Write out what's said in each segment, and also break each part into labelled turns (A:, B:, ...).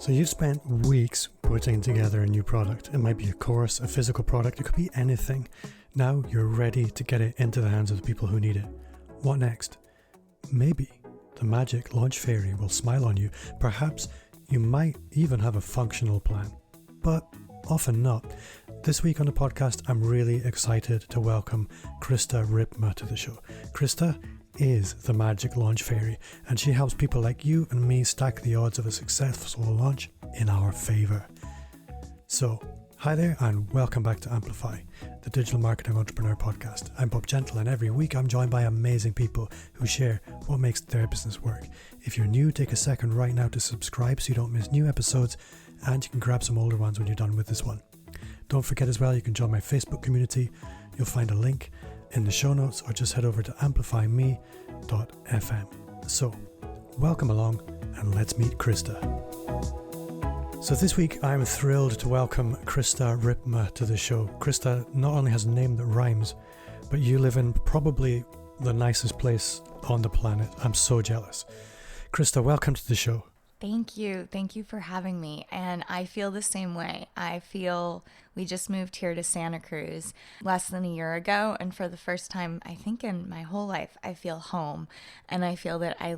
A: So you've spent weeks putting together a new product. It might be a course, a physical product, it could be anything. Now you're ready to get it into the hands of the people who need it. What next? Maybe the magic launch fairy will smile on you. Perhaps you might even have a functional plan, but often not. This week on the podcast, I'm really excited to welcome Krista Ripma to the show. Krista is the magic launch fairy, and she helps people like you and me stack the odds of a successful launch in our favour. So, hi there and welcome back to Amplify, the Digital Marketing Entrepreneur podcast. I'm Bob Gentle, and every week I'm joined by amazing people who share what makes their business work. If you're new, take a second right now to subscribe so you don't miss new episodes, and you can grab some older ones when you're done with this one. Don't forget as well, you can join my Facebook community. You'll find a link in the show notes, or just head over to amplifyme.fm. So, welcome along and let's meet Krista. So this week I'm thrilled to welcome Krista Ripma to the show. Krista not only has a name that rhymes, but you live in probably the nicest place on the planet. I'm so jealous. Krista, welcome to the show.
B: Thank you. Thank you for having me. And I feel the same way. I feel we just moved here to Santa Cruz less than a year ago. And for the first time, I think in my whole life, I feel home. And I feel that I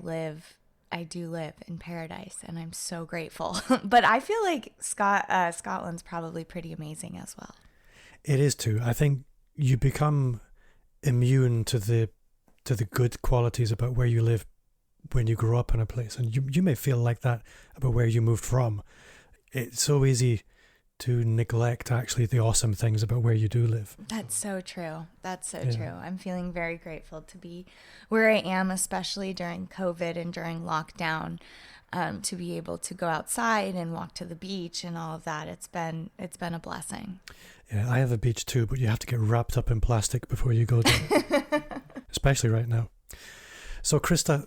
B: do live in paradise. And I'm so grateful. But I feel like Scotland's probably pretty amazing as well.
A: It is too. I think you become immune to the good qualities about where you live when you grow up in a place, and you may feel like that about where you moved from. It's so easy to neglect actually the awesome things about where you do live.
B: That's so true. True. I'm feeling very grateful to be where I am, especially during COVID and during lockdown, to be able to go outside and walk to the beach and all of that. It's been a blessing.
A: Yeah, I have a beach too, but you have to get wrapped up in plastic before you go there, especially right now. So Krista,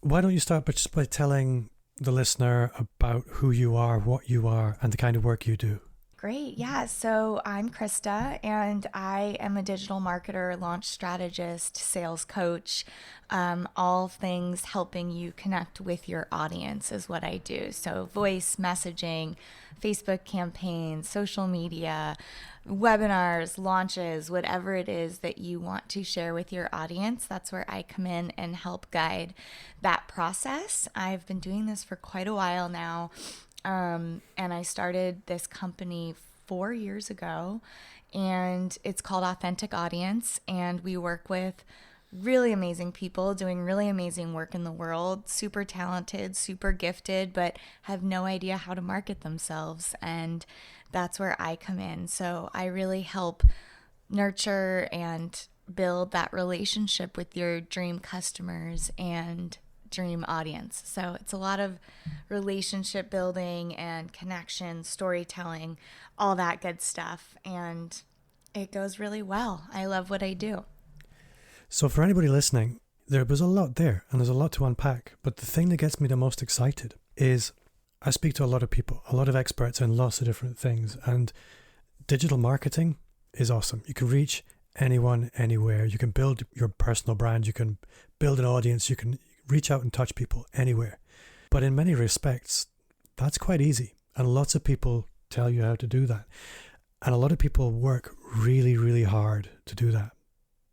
A: why don't you start by telling the listener about who you are, what you are, and the kind of work you do?
B: Great. Yeah. So I'm Krista, and I am a digital marketer, launch strategist, sales coach. All things helping you connect with your audience is what I do. So voice messaging, Facebook campaigns, social media, webinars, launches, whatever it is that you want to share with your audience, that's where I come in and help guide that process. I've been doing this for quite a while now, and I started this company 4 years ago, and it's called Authentic Audience, and we work with really amazing people doing really amazing work in the world, super talented, super gifted, but have no idea how to market themselves. And that's where I come in. So I really help nurture and build that relationship with your dream customers and dream audience. So it's a lot of relationship building and connection, storytelling, all that good stuff. And it goes really well. I love what I do.
A: So for anybody listening, there was a lot there and there's a lot to unpack. But the thing that gets me the most excited is I speak to a lot of people, a lot of experts in lots of different things. And digital marketing is awesome. You can reach anyone, anywhere. You can build your personal brand. You can build an audience. You can reach out and touch people anywhere. But in many respects, that's quite easy. And lots of people tell you how to do that. And a lot of people work really, really hard to do that.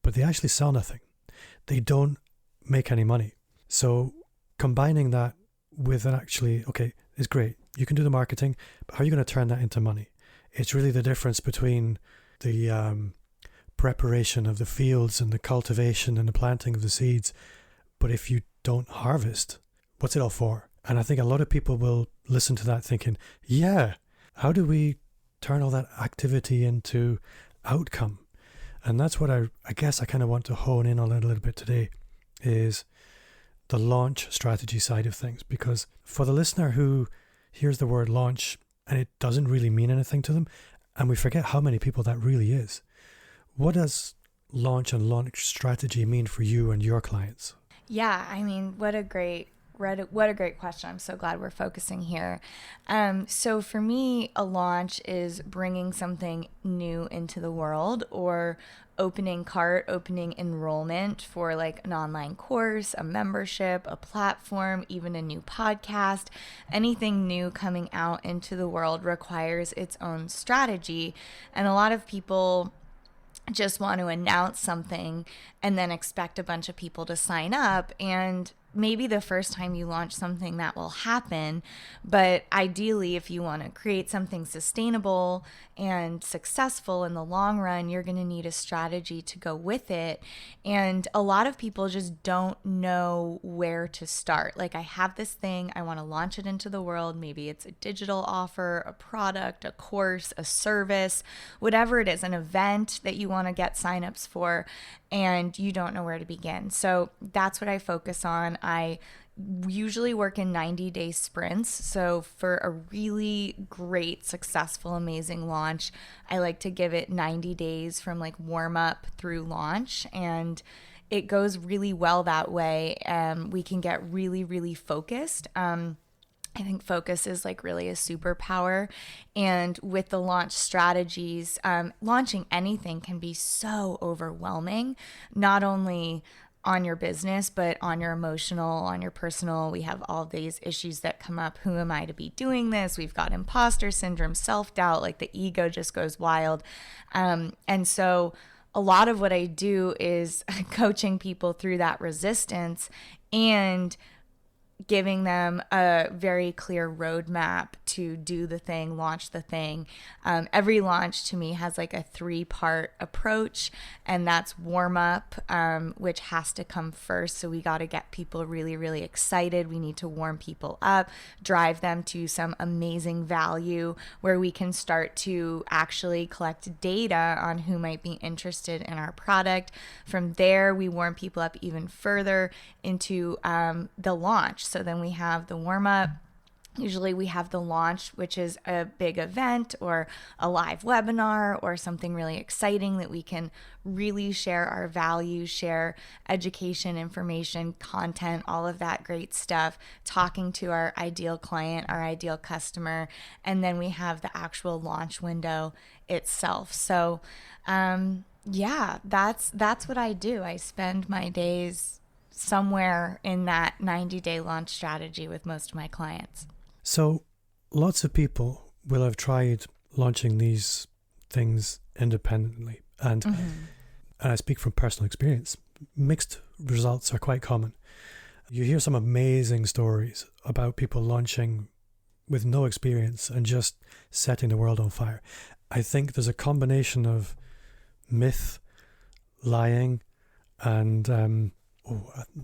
A: But they actually sell nothing. They don't make any money. So combining that with is great. You can do the marketing, but how are you going to turn that into money? It's really the difference between the preparation of the fields and the cultivation and the planting of the seeds. But if you don't harvest, what's it all for? And I think a lot of people will listen to that thinking, yeah, how do we turn all that activity into outcome? And that's what I guess I kind of want to hone in on a little bit today, is the launch strategy side of things. Because for the listener who hears the word launch and it doesn't really mean anything to them, and we forget how many people that really is, what does launch and launch strategy mean for you and your clients?
B: Yeah, I mean, what a great question. I'm so glad we're focusing here. So for me, a launch is bringing something new into the world or opening cart, opening enrollment for like an online course, a membership, a platform, even a new podcast. Anything new coming out into the world requires its own strategy. And a lot of people just want to announce something and then expect a bunch of people to sign up. And maybe the first time you launch something that will happen, but ideally, if you want to create something sustainable and successful in the long run, you're going to need a strategy to go with it. And a lot of people just don't know where to start. Like, I have this thing, I want to launch it into the world. Maybe it's a digital offer, a product, a course, a service, whatever it is, an event that you want to get signups for, and you don't know where to begin. So that's what I focus on. I usually work in 90-day sprints. So for a really great, successful, amazing launch, I like to give it 90 days from like warm up through launch. And it goes really well that way. We can get really, really focused. I think focus is like really a superpower. And with the launch strategies, launching anything can be so overwhelming, not only on your business, but on your emotional, on your personal. We have all these issues that come up. Who am I to be doing this? We've got imposter syndrome, self-doubt, like the ego just goes wild. And so a lot of what I do is coaching people through that resistance and giving them a very clear roadmap to do the thing, launch the thing. Every launch to me has like a 3-part approach, and that's warm up, which has to come first. So we got to get people really, really excited. We need to warm people up, drive them to some amazing value where we can start to actually collect data on who might be interested in our product. From there, we warm people up even further into the launch. So then we have the warm up. Usually we have the launch, which is a big event or a live webinar or something really exciting that we can really share our values, share education, information, content, all of that great stuff, talking to our ideal client, our ideal customer. And then we have the actual launch window itself. So yeah, that's what I do. I spend my days somewhere in that 90-day launch strategy with most of my clients.
A: So lots of people will have tried launching these things independently. And I speak from personal experience. Mixed results are quite common. You hear some amazing stories about people launching with no experience and just setting the world on fire. I think there's a combination of myth, lying, and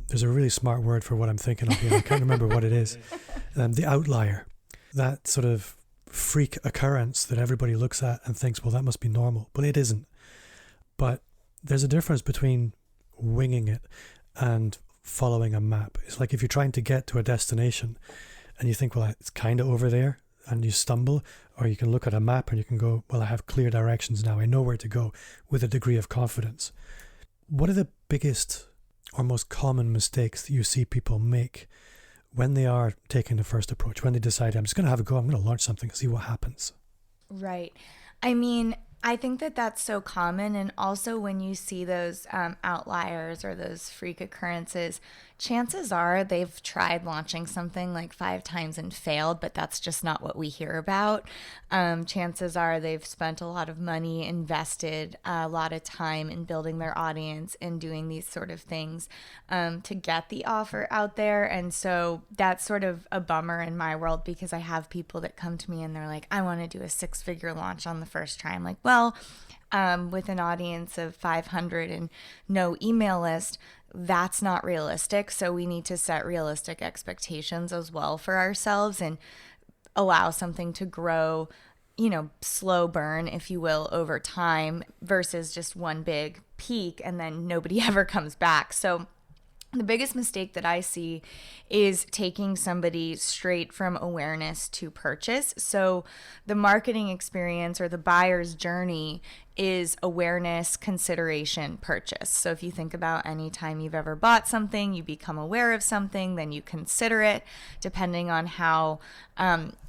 A: there's a really smart word for what I'm thinking of here. I can't remember what it is. The outlier, that sort of freak occurrence that everybody looks at and thinks, well, that must be normal. But it isn't. But there's a difference between winging it and following a map. It's like if you're trying to get to a destination and you think, well, it's kind of over there, and you stumble, or you can look at a map and you can go, well, I have clear directions now. I know where to go with a degree of confidence. What are the biggest or most common mistakes that you see people make when they are taking the first approach, when they decide, I'm just going to have a go, I'm going to launch something and see what happens?
B: Right. I mean, I think that that's so common. And also when you see those outliers or those freak occurrences, chances are they've tried launching something like 5 times and failed, but that's just not what we hear about. Chances are they've spent a lot of money, invested a lot of time in building their audience and doing these sort of things to get the offer out there. And so that's sort of a bummer in my world, because I have people that come to me and they're like, I want to do a 6-figure launch on the first try. I'm like, well, with an audience of 500 and no email list, that's not realistic. So we need to set realistic expectations as well for ourselves and allow something to grow, slow burn, if you will, over time versus just one big peak and then nobody ever comes back. So the biggest mistake that I see is taking somebody straight from awareness to purchase. So the marketing experience or the buyer's journey is awareness, consideration, purchase. So if you think about any time you've ever bought something, you become aware of something, then you consider it. Depending on how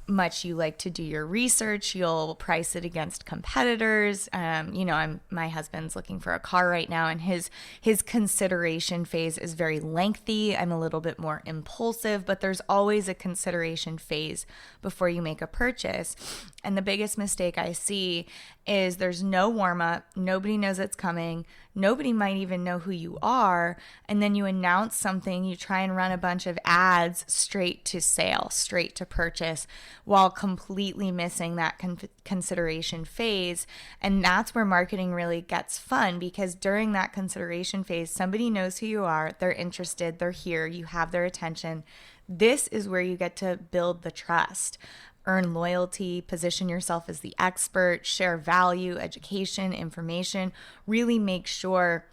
B: much you like to do your research, you'll price it against competitors. My husband's looking for a car right now, and his consideration phase is very lengthy. I'm a little bit more impulsive, but there's always a consideration phase before you make a purchase. And the biggest mistake I see is there's no warm up. Nobody knows it's coming. Nobody might even know who you are. And then you announce something, you try and run a bunch of ads straight to sale, straight to purchase, while completely missing that consideration phase. And that's where marketing really gets fun, because during that consideration phase, somebody knows who you are, they're interested, they're here, you have their attention. This is where you get to build the trust, earn loyalty, position yourself as the expert, share value, education, information, really make sure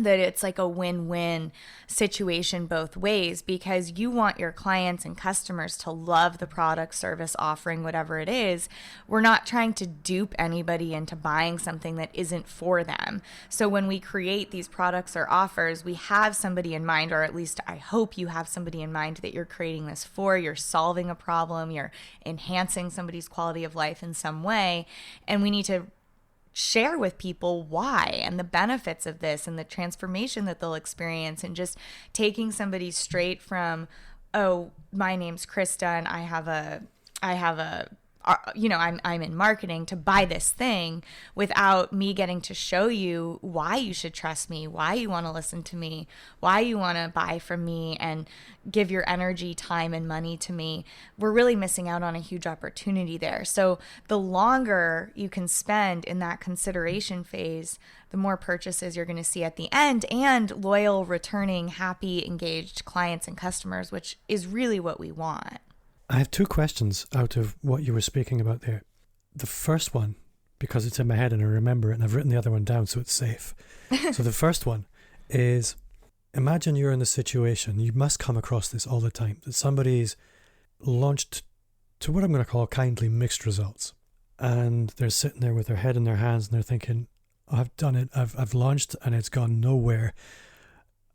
B: that it's like a win-win situation both ways, because you want your clients and customers to love the product, service, offering, whatever it is. We're not trying to dupe anybody into buying something that isn't for them. So when we create these products or offers, we have somebody in mind, or at least I hope you have somebody in mind that you're creating this for. You're solving a problem, you're enhancing somebody's quality of life in some way, and we need to share with people why and the benefits of this and the transformation that they'll experience. And just taking somebody straight from, oh, my name's Krista and I'm in marketing, to buy this thing, without me getting to show you why you should trust me, why you want to listen to me, why you want to buy from me and give your energy, time, and money to me. We're really missing out on a huge opportunity there. So the longer you can spend in that consideration phase, the more purchases you're going to see at the end, and loyal, returning, happy, engaged clients and customers, which is really what we want.
A: I have two questions out of what you were speaking about there. The first one, because it's in my head and I remember it, and I've written the other one down so it's safe. So the first one is, imagine you're in a situation, you must come across this all the time, that somebody's launched to what I'm going to call kindly mixed results. And they're sitting there with their head in their hands and they're thinking, oh, I've done it, I've launched and it's gone nowhere.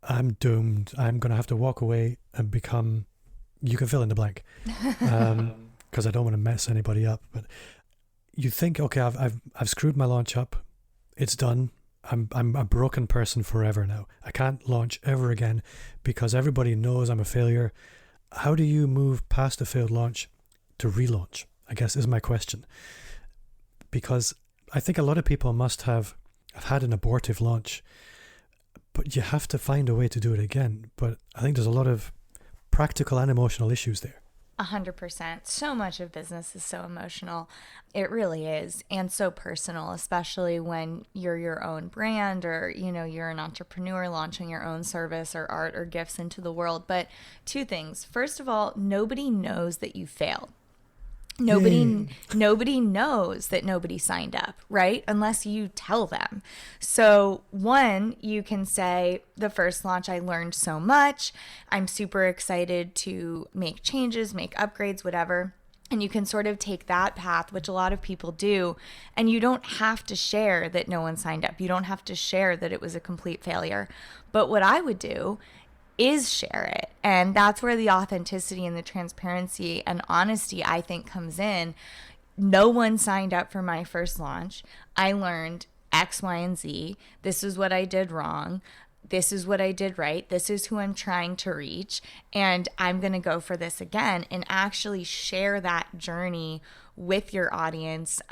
A: I'm doomed. I'm going to have to walk away and become... You can fill in the blank, because I don't want to mess anybody up. But you think, okay, I've screwed my launch up. It's done. I'm a broken person forever now. I can't launch ever again because everybody knows I'm a failure. How do you move past a failed launch to relaunch, I guess is my question. Because I think a lot of people must have had an abortive launch, but you have to find a way to do it again. But I think there's a lot of practical and emotional issues there.
B: 100%. So much of business is so emotional. It really is. And so personal, especially when you're your own brand, or, you're an entrepreneur launching your own service or art or gifts into the world. But two things. First of all, nobody knows that you failed. Nobody knows that nobody signed up, right? Unless you tell them. So one, you can say, the first launch, I learned so much. I'm super excited to make changes, make upgrades, whatever. And you can sort of take that path, which a lot of people do. And you don't have to share that no one signed up. You don't have to share that it was a complete failure. But what I would do is share it. And that's where the authenticity and the transparency and honesty, I think, comes in. No one signed up for my first launch. I learned X, Y, and Z. This is what I did wrong. This is what I did right. This is who I'm trying to reach. And I'm going to go for this again, and actually share that journey with your audience.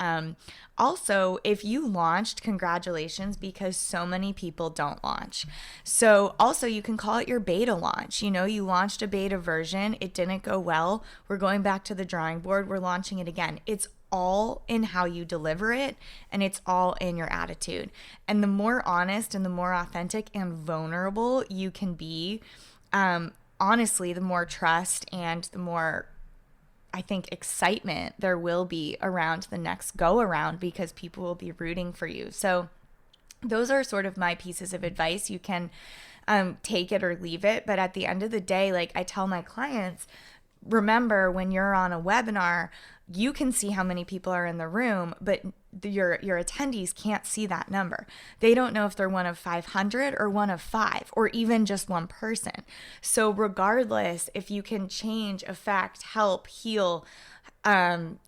B: Also, if you launched, congratulations, because so many people don't launch. So also, you can call it your beta launch. You launched a beta version. It didn't go well. We're going back to the drawing board. We're launching it again. It's all in how you deliver it, and it's all in your attitude. And the more honest and the more authentic and vulnerable you can be, honestly, the more trust and the more, I think, excitement there will be around the next go around, because people will be rooting for you. So those are sort of my pieces of advice. You can take it or leave it. But at the end of the day, like I tell my clients, remember, when you're on a webinar, you can see how many people are in the room, but your attendees can't see that number. They don't know if they're one of 500 or one of 5 or even just one person. So regardless, if you can change, affect, help, heal,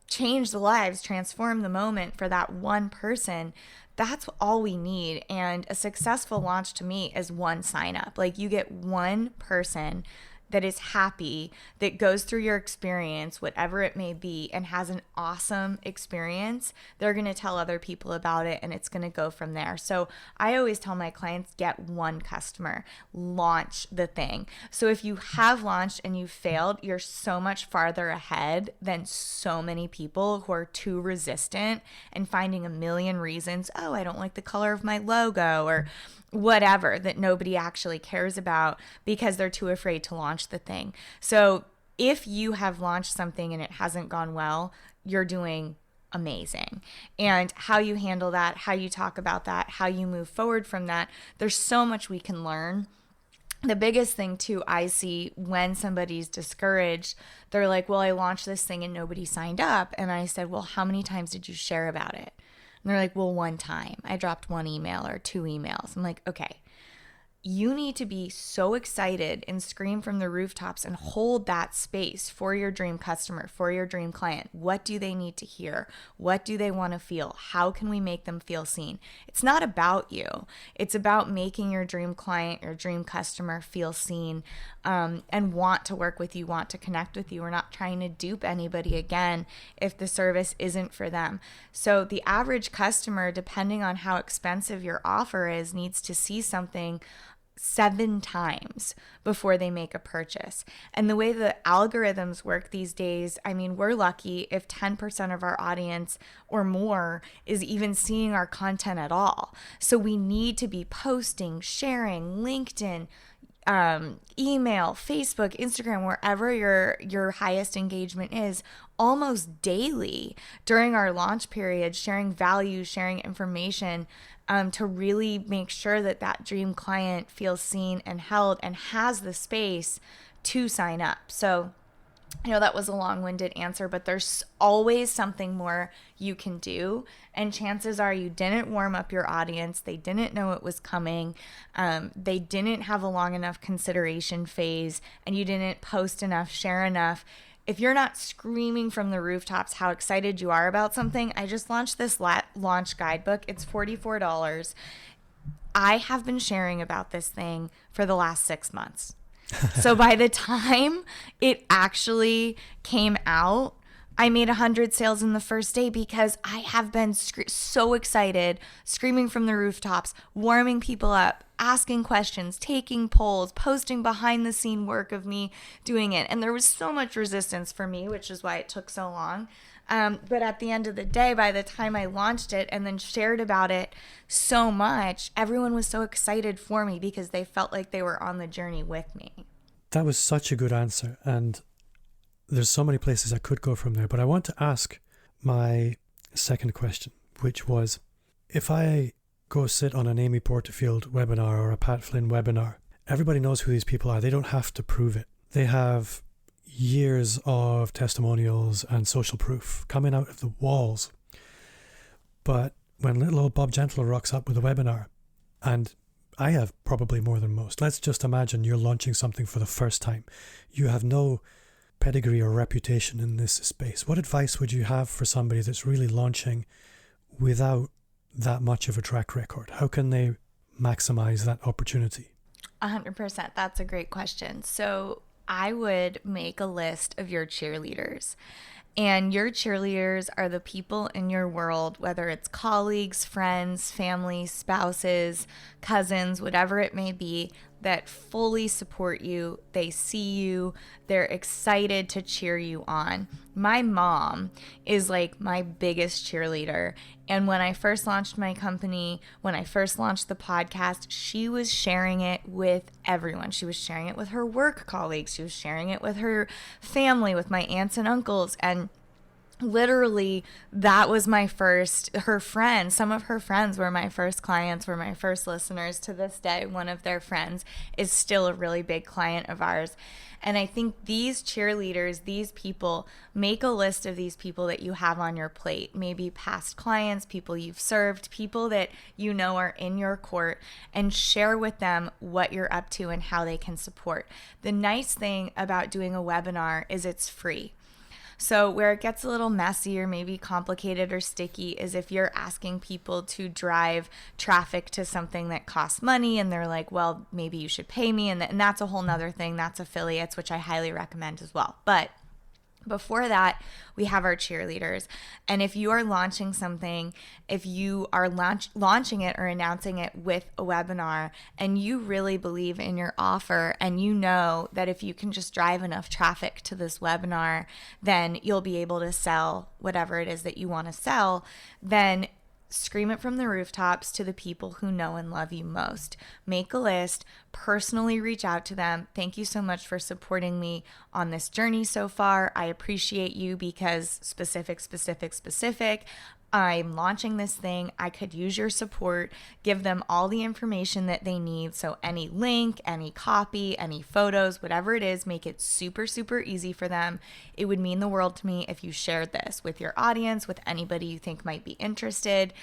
B: change the lives, transform the moment for that one person, that's all we need. And a successful launch to me is one sign up. Like, you get one person that is happy, that goes through your experience, whatever it may be, and has an awesome experience. They're going to tell other people about it, and it's going to go from there. So I always tell my clients, get one customer, launch the thing. So if you have launched and you failed, you're so much farther ahead than so many people who are too resistant and finding a million reasons. Oh, I don't like the color of my logo, or whatever, that nobody actually cares about because they're too afraid to launch the thing. So if you have launched something and it hasn't gone well, you're doing amazing. And how you handle that, how you talk about that, how you move forward from that, there's so much we can learn. The biggest thing too, I see when somebody's discouraged, they're like, well, I launched this thing and nobody signed up. And I said, well, how many times did you share about it? And they're like, well, one time. I dropped 1 email or 2 emails. I'm like, okay, you need to be so excited and scream from the rooftops and hold that space for your dream customer, for your dream client. What do they need to hear? What do they want to feel? How can we make them feel seen? It's not about you. It's about making your dream client, your dream customer feel seen, and want to work with you, want to connect with you. We're not trying to dupe anybody again if the service isn't for them. So the average customer, depending on how expensive your offer is, needs to see something 7 times before they make a purchase. And the way the algorithms work these days, I mean, we're lucky if 10% of our audience or more is even seeing our content at all. So we need to be posting, sharing, LinkedIn, email, Facebook, Instagram, wherever your highest engagement is, almost daily during our launch period, sharing value, sharing information, to really make sure that that dream client feels seen and held and has the space to sign up. So I know that was a long-winded answer, but there's always something more you can do. And chances are you didn't warm up your audience. They didn't know it was coming. They didn't have a long enough consideration phase, and you didn't post enough, share enough. If you're not screaming from the rooftops how excited you are about something, I just launched this launch guidebook. It's $44. I have been sharing about this thing for the last 6 months. So by the time it actually came out, I made 100 sales in the first day because I have been so excited, screaming from the rooftops, warming people up, asking questions, taking polls, posting behind the scene work of me doing it. And there was so much resistance for me, which is why it took so long. But at the end of the day, by the time I launched it and then shared about it so much, everyone was so excited for me because they felt like they were on the journey with me.
A: That was such a good answer. And there's so many places I could go from there. But I want to ask my second question, which was, if I go sit on an Amy Porterfield webinar or a Pat Flynn webinar, everybody knows who these people are. They don't have to prove it. They have years of testimonials and social proof coming out of the walls. But when little old Bob Gentler rocks up with a webinar, and I have probably more than most, let's just imagine you're launching something for the first time. You have no pedigree or reputation in this space. What advice would you have for somebody that's really launching without that much of a track record? How can they maximize that opportunity?
B: 100%. That's a great question. So I would make a list of your cheerleaders. And your cheerleaders are the people in your world, whether it's colleagues, friends, family, spouses, cousins, whatever it may be, that fully support you. They see you. They're excited to cheer you on. My mom is like my biggest cheerleader. And when I first launched my company, when I first launched the podcast, she was sharing it with everyone. She was sharing it with her work colleagues. She was sharing it with her family, with my aunts and uncles. And literally, that was her friends, some of her friends were my first clients, were my first listeners. To this day, one of their friends is still a really big client of ours. And I think these cheerleaders, these people, make a list of these people that you have on your plate, maybe past clients, people you've served, people that you know are in your court, and share with them what you're up to and how they can support. The nice thing about doing a webinar is it's free. So where it gets a little messy or maybe complicated or sticky is if you're asking people to drive traffic to something that costs money and they're like, well, maybe you should pay me. And that's a whole nother thing. That's affiliates, which I highly recommend as well. But before that, we have our cheerleaders. And if you are launching something, if you are launching it or announcing it with a webinar, and you really believe in your offer, and you know that if you can just drive enough traffic to this webinar, then you'll be able to sell whatever it is that you want to sell, then scream it from the rooftops to the people who know and love you most. Make a list, personally reach out to them. Thank you so much for supporting me on this journey so far. I appreciate you because specific. I'm launching this thing. I could use your support. Give them all the information that they need. So any link, any copy, any photos, whatever it is, make it super, super easy for them. It would mean the world to me if you shared this with your audience, with anybody you think might be interested,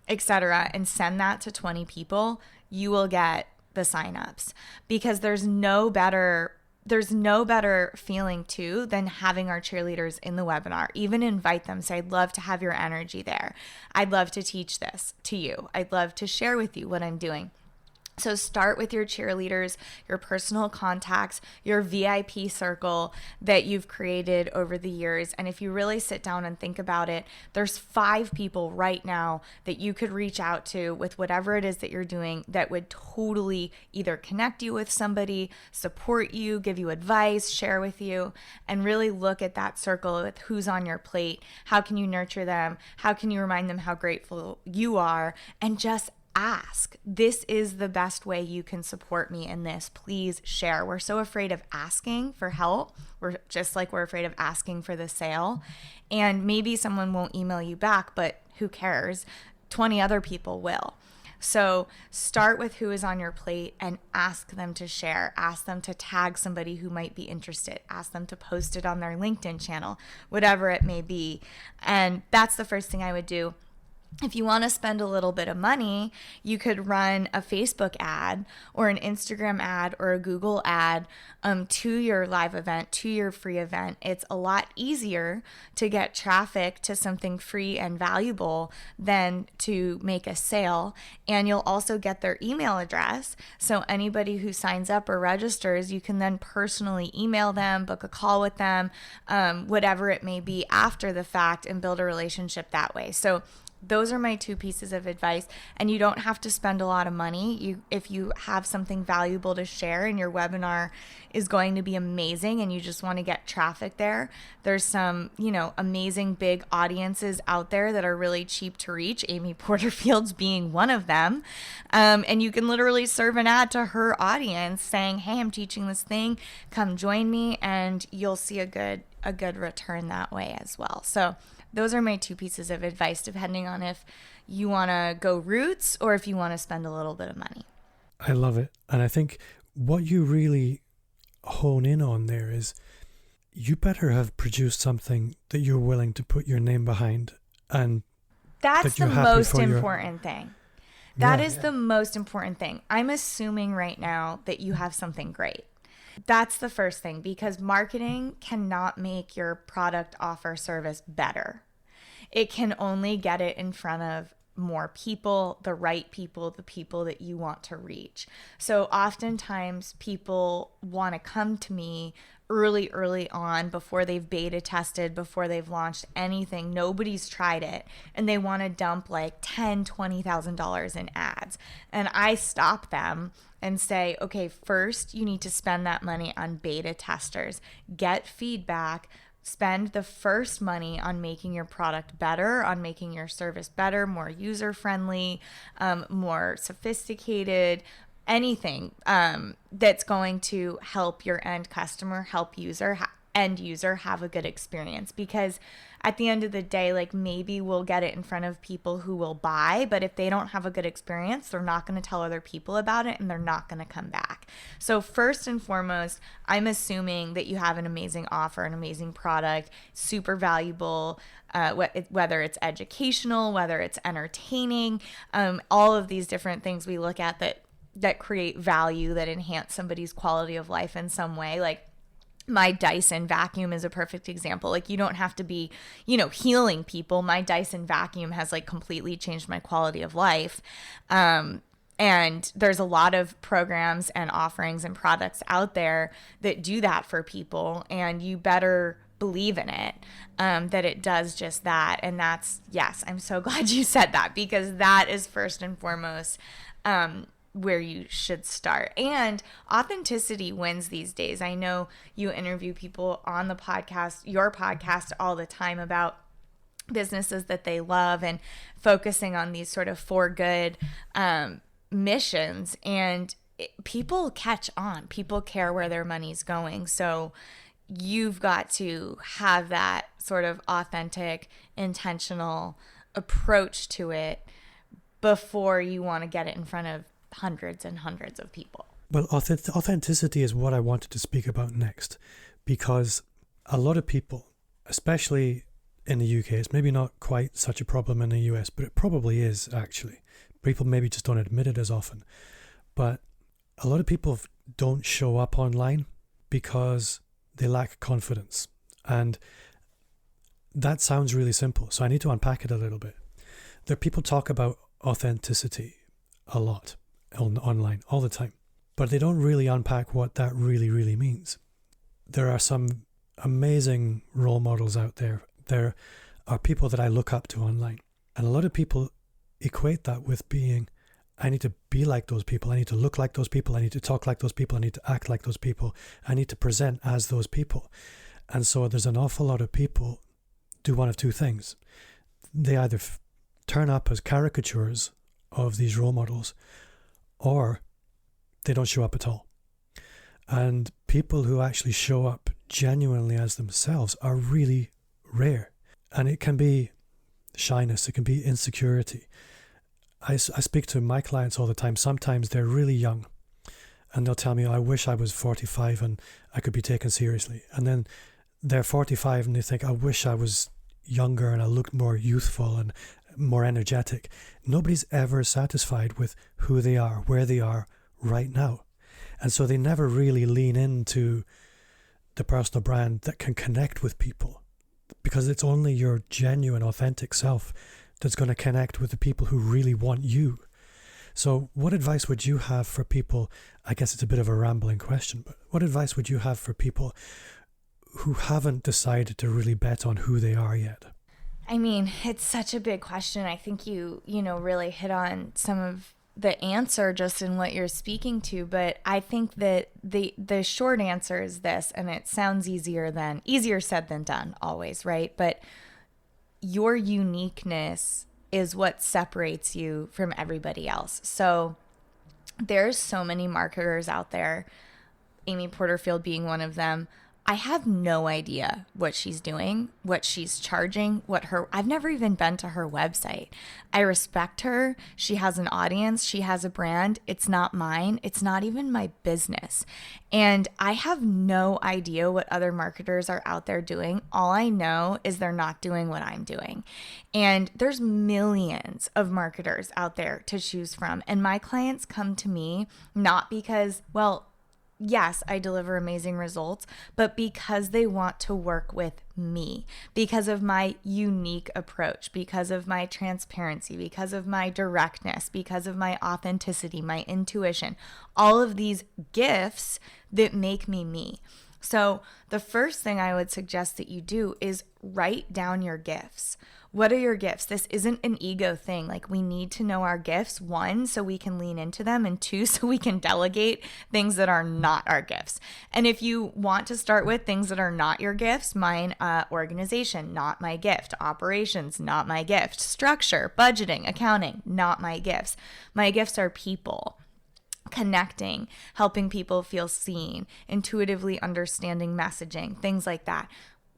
B: etc., and send that to 20 people. You will get the signups, because there's no better feeling too than having our cheerleaders in the webinar. Even invite them, say, I'd love to have your energy there. I'd love to teach this to you. I'd love to share with you what I'm doing. So start with your cheerleaders, your personal contacts, your VIP circle that you've created over the years. And if you really sit down and think about it, there's 5 people right now that you could reach out to with whatever it is that you're doing that would totally either connect you with somebody, support you, give you advice, share with you, and really look at that circle with who's on your plate. How can you nurture them? How can you remind them how grateful you are? And just ask. This is the best way you can support me in this. Please share. We're so afraid of asking for help. We're afraid of asking for the sale. And maybe someone won't email you back, but who cares? 20 other people will. So start with who is on your plate and ask them to share. Ask them to tag somebody who might be interested. Ask them to post it on their LinkedIn channel, whatever it may be. And that's the first thing I would do. If you want to spend a little bit of money, you could run a Facebook ad or an Instagram ad or a Google ad to your live event, to your free event. It's a lot easier to get traffic to something free and valuable than to make a sale. And you'll also get their email address. So anybody who signs up or registers, you can then personally email them, book a call with them, whatever it may be after the fact, and build a relationship that way. So those are my 2 pieces of advice. And you don't have to spend a lot of money. If you have something valuable to share and your webinar is going to be amazing and you just want to get traffic there, there's some, amazing big audiences out there that are really cheap to reach, Amy Porterfield's being one of them. And you can literally serve an ad to her audience saying, hey, I'm teaching this thing, come join me, and you'll see a good return that way as well. So those are my 2 pieces of advice, depending on if you want to go roots or if you want to spend a little bit of money.
A: I love it. And I think what you really hone in on there is you better have produced something that you're willing to put your name behind. And
B: that's the most important thing. That is the most important thing. I'm assuming right now that you have something great. That's the first thing, because marketing cannot make your product, offer, service better. It can only get it in front of more people, the right people, the people that you want to reach. So oftentimes people want to come to me early on, before they've beta tested, before they've launched anything, nobody's tried it, and they want to dump like $10,000-$20,000 in ads. And I stop them and say, okay, first you need to spend that money on beta testers, get feedback, spend the first money on making your product better, on making your service better, more user-friendly, more sophisticated, anything that's going to help your end customer, help user, end user have a good experience. Because at the end of the day, like, maybe we'll get it in front of people who will buy, but if they don't have a good experience, they're not going to tell other people about it and they're not going to come back. So first and foremost, I'm assuming that you have an amazing offer, an amazing product, super valuable, whether it's educational, whether it's entertaining, all of these different things we look at that create value, that enhance somebody's quality of life in some way. Like, my Dyson vacuum is a perfect example. Like, you don't have to be, healing people. My Dyson vacuum has like completely changed my quality of life. And there's a lot of programs and offerings and products out there that do that for people. And you better believe in it, that it does just that. And that's, yes, I'm so glad you said that, because that is first and foremost, where you should start. And authenticity wins these days. I know you interview people on the podcast, your podcast, all the time about businesses that they love and focusing on these sort of for good missions. And people catch on. People care where their money's going. So you've got to have that sort of authentic, intentional approach to it before you want to get it in front of hundreds and hundreds of people.
A: Well, authenticity is what I wanted to speak about next, because a lot of people, especially in the UK, it's maybe not quite such a problem in the US, but it probably is actually. People maybe just don't admit it as often. But a lot of people don't show up online because they lack confidence. And that sounds really simple, so I need to unpack it a little bit. People talk about authenticity a lot online all the time, but they don't really unpack what that really, really means. There are some amazing role models out there. There are people that I look up to online, and a lot of people equate that with being, I need to be like those people, I need to look like those people, I need to talk like those people, I need to act like those people, I need to present as those people. And so there's an awful lot of people do one of two things. They either turn up as caricatures of these role models, or they don't show up at all. And people who actually show up genuinely as themselves are really rare. And it can be shyness, it can be insecurity. I speak to my clients all the time. Sometimes they're really young and they'll tell me, I wish I was 45 and I could be taken seriously. And then they're 45 and they think, I wish I was younger and I looked more youthful and more energetic. Nobody's ever satisfied with who they are, where they are right now. And so they never really lean into the personal brand that can connect with people, because it's only your genuine, authentic self that's going to connect with the people who really want you. So what advice would you have for people? I guess it's a bit of a rambling question, but what advice would you have for people who haven't decided to really bet on who they are yet?
B: I mean, it's such a big question. I think you really hit on some of the answer just in what you're speaking to, but I think that the short answer is this, and it sounds easier said than done always, right? But your uniqueness is what separates you from everybody else. So there's so many marketers out there, Amy Porterfield being one of them. I have no idea what she's doing, what she's charging, I've never even been to her website. I respect her. She has an audience. She has a brand. It's not mine. It's not even my business. And I have no idea what other marketers are out there doing. All I know is they're not doing what I'm doing. And there's millions of marketers out there to choose from. And my clients come to me not because, yes, I deliver amazing results, but because they want to work with me, because of my unique approach, because of my transparency, because of my directness, because of my authenticity, my intuition, all of these gifts that make me me. So the first thing I would suggest that you do is write down your gifts. What are your gifts? This isn't an ego thing. Like, we need to know our gifts, one, so we can lean into them, and two, so we can delegate things that are not our gifts. And if you want to start with things that are not your gifts, mine, organization, not my gift. Operations, not my gift. Structure, budgeting, accounting, not my gifts. My gifts are people. connecting, helping people feel seen, intuitively understanding messaging, things like that.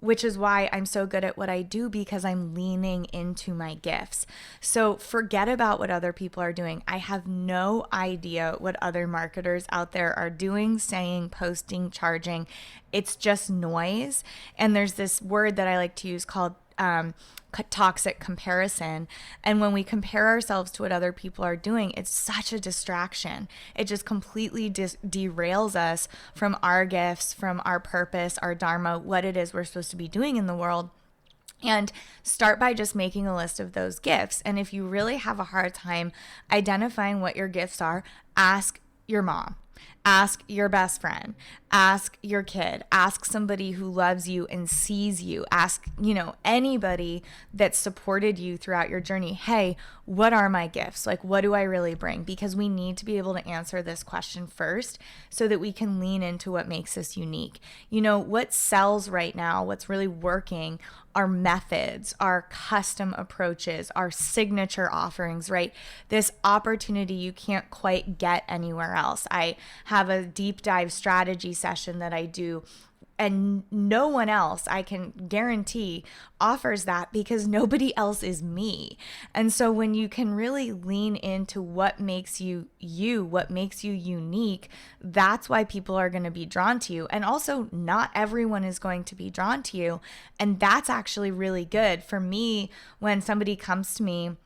B: Which is why I'm so good at what I do, because I'm leaning into my gifts. So forget about what other people are doing. I have no idea what other marketers out there are doing, saying, posting, charging. It's just noise. And there's this word that I like to use called toxic comparison. And when we compare ourselves to what other people are doing, it's such a distraction. It just completely derails us from our gifts, from our purpose, our dharma, what it is we're supposed to be doing in the world. And start by just making a list of those gifts. And if you really have a hard time identifying what your gifts are, ask your mom. Ask your best friend, ask your kid, ask somebody who loves you and sees you, ask, anybody that supported you throughout your journey. Hey, what are my gifts? Like, what do I really bring? Because we need to be able to answer this question first so that we can lean into what makes us unique. What sells right now, what's really working, our methods, our custom approaches, our signature offerings, right? This opportunity you can't quite get anywhere else. I have a deep dive strategy session that I do, and no one else, I can guarantee, offers that, because nobody else is me. And so when you can really lean into what makes you you, what makes you unique, that's why people are going to be drawn to you. And also, not everyone is going to be drawn to you. And that's actually really good. For me, when somebody comes to me